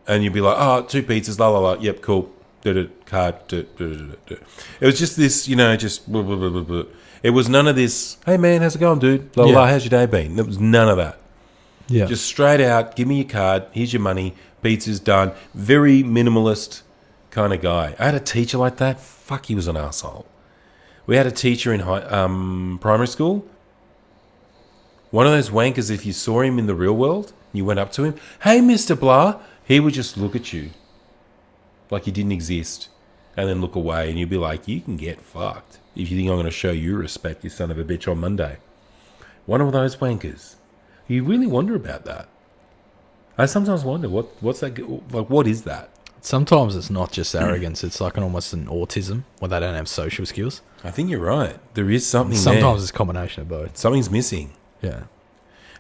And you'd be like, oh, 2 pizzas, la, la, la. Yep, cool. Card. It was just this, you know, just blah, blah, blah, blah, blah. It was none of this, hey, man, how's it going, dude? La, la, la, how's your day been? There was none of that. Yeah. Just straight out, give me your card, here's your money, pizza's done. Very minimalist kind of guy. I had a teacher like that. Fuck, he was an asshole. We had a teacher in primary school. One of those wankers, if you saw him in the real world, you went up to him, hey, Mr. Blah, he would just look at you like you didn't exist and then look away, and you'd be like, you can get fucked if you think I'm going to show you respect, you son of a bitch, on Monday. One of those wankers. You really wonder about that. I sometimes wonder, what's that, like, what is that? Sometimes it's not just arrogance. It's like almost an autism where they don't have social skills. I think you're right. There is something Sometimes it's a combination of both. Something's missing. Yeah.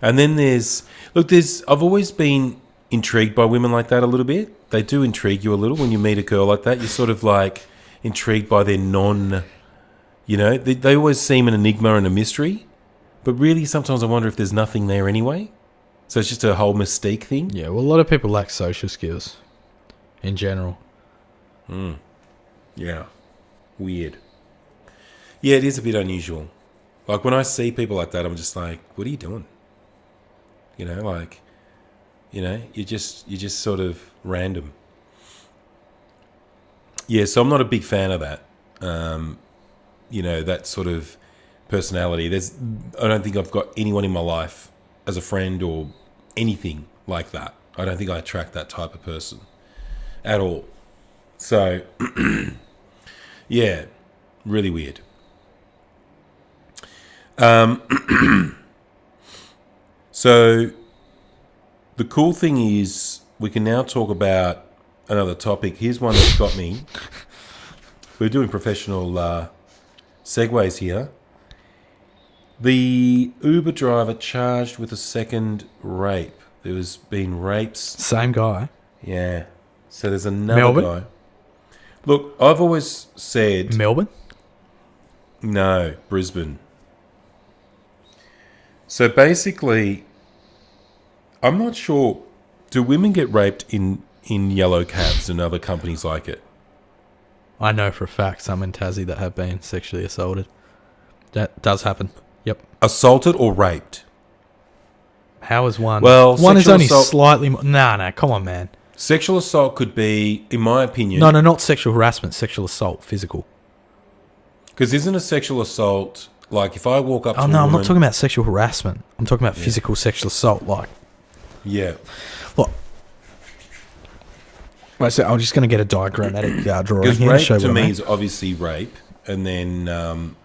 And then I've always been intrigued by women like that a little bit. They do intrigue you a little when you meet a girl like that. You're sort of like intrigued by their you know, they always seem an enigma and a mystery. But really, sometimes I wonder if there's nothing there anyway. So it's just a whole mystique thing. Yeah, well, a lot of people lack social skills in general. Yeah. Weird. Yeah, it is a bit unusual. Like, when I see people like that, I'm just like, what are you doing? You know, like, you know, you're just sort of random. Yeah, so I'm not a big fan of that. You know, that sort of personality. I don't think I've got anyone in my life as a friend or anything like that. I don't think I attract that type of person at all. So, yeah, really weird. So, the cool thing is we can now talk about another topic. Here's one that's got me. We're doing professional segues here. The Uber driver charged with a second rape. There was been rapes. Same guy. Yeah. So there's another Melbourne? guy. Look, I've always said... Melbourne? No, Brisbane. So basically, I'm not sure... Do women get raped in yellow cabs and other companies like it? I know for a fact some in Tassie that have been sexually assaulted. That does happen. Yep. Assaulted or raped? How is one? Well, one is sexual only assault- slightly more... No, come on, man. Sexual assault could be, in my opinion... No, not sexual harassment. Sexual assault. Physical. Because isn't a sexual assault... Like, if I walk up to Oh, a no, I'm woman... not talking about sexual harassment. I'm talking about physical sexual assault. Like... Yeah. Look... Right, so I'm just going to get a diagrammatic drawing Because here. rape Show to what I me mean. is obviously rape. And then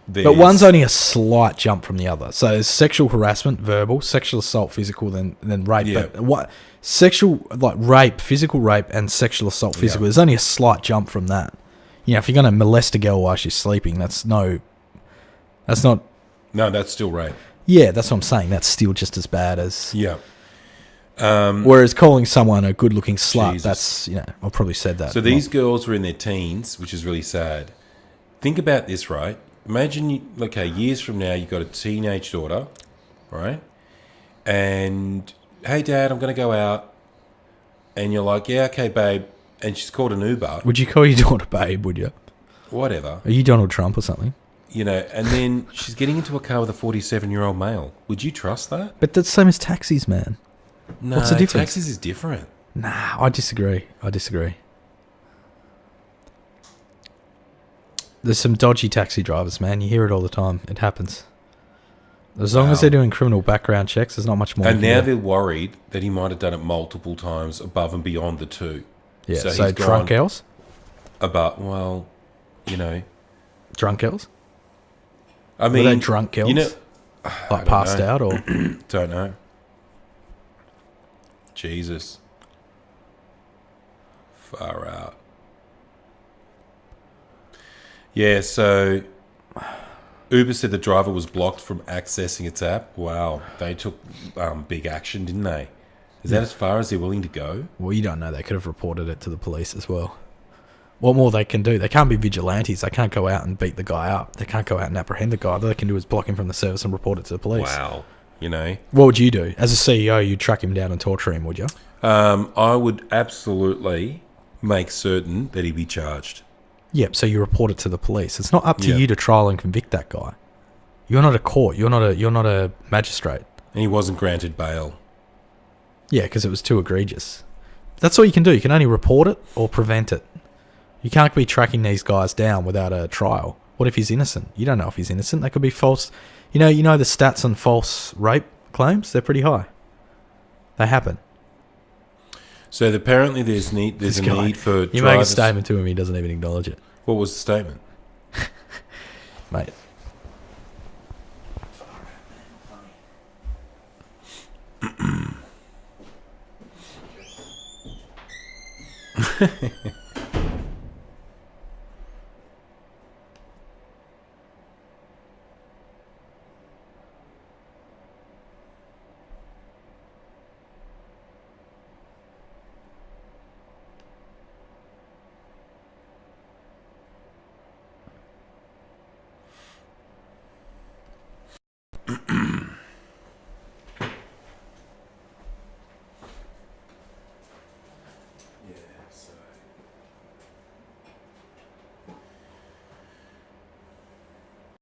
there's... But one's only a slight jump from the other. So there's sexual harassment, verbal, sexual assault, physical, then rape. Yeah. But what sexual, like rape, physical rape, and sexual assault, physical. There's only a slight jump from that. You know, if you're going to molest a girl while she's sleeping, that's not. No, that's still rape. Yeah, that's what I'm saying. That's still just as bad as. Yeah. Whereas calling someone a good-looking slut, Jesus. that's, you know, I've probably said that. So these girls were in their teens, which is really sad. Think about this, right? Imagine, years from now, you've got a teenage daughter, right? And, hey, Dad, I'm going to go out. And you're like, yeah, okay, babe. And she's called an Uber. Would you call your daughter babe, would you? Whatever. Are you Donald Trump or something? You know, and then she's getting into a car with a 47-year-old male. Would you trust that? But that's the same as taxis, man. No, What's the difference? taxis is different. Nah, I disagree. There's some dodgy taxi drivers, man. You hear it all the time. It happens. As long as they're doing criminal background checks, there's not much more. And now they're worried that he might have done it multiple times above and beyond the two. Yeah, so he's drunk gone girls? well, you know. Drunk girls? I mean, Were they drunk girls? You know, like passed out or? don't know. Jesus. Far out. Yeah, so Uber said the driver was blocked from accessing its app. Wow, they took big action, didn't they? Is that as far as they're willing to go? Well, you don't know. They could have reported it to the police as well. What more they can do? They can't be vigilantes. They can't go out and beat the guy up. They can't go out and apprehend the guy. All they can do is block him from the service and report it to the police. Wow. you know. What would you do? As a CEO, you'd track him down and torture him, would you? I would absolutely make certain that he be charged. Yep, so you report it to the police. It's not up to Yep. you to trial and convict that guy. You're not a court. You're not a magistrate. And he wasn't granted bail. Yeah, because it was too egregious. That's all you can do. You can only report it or prevent it. You can't be tracking these guys down without a trial. What if he's innocent? You don't know if he's innocent. They could be false. You know the stats on false rape claims? They're pretty high. They happen. So apparently there's a need for You drivers. make a statement to him, he doesn't even acknowledge it. What was the statement? Mate.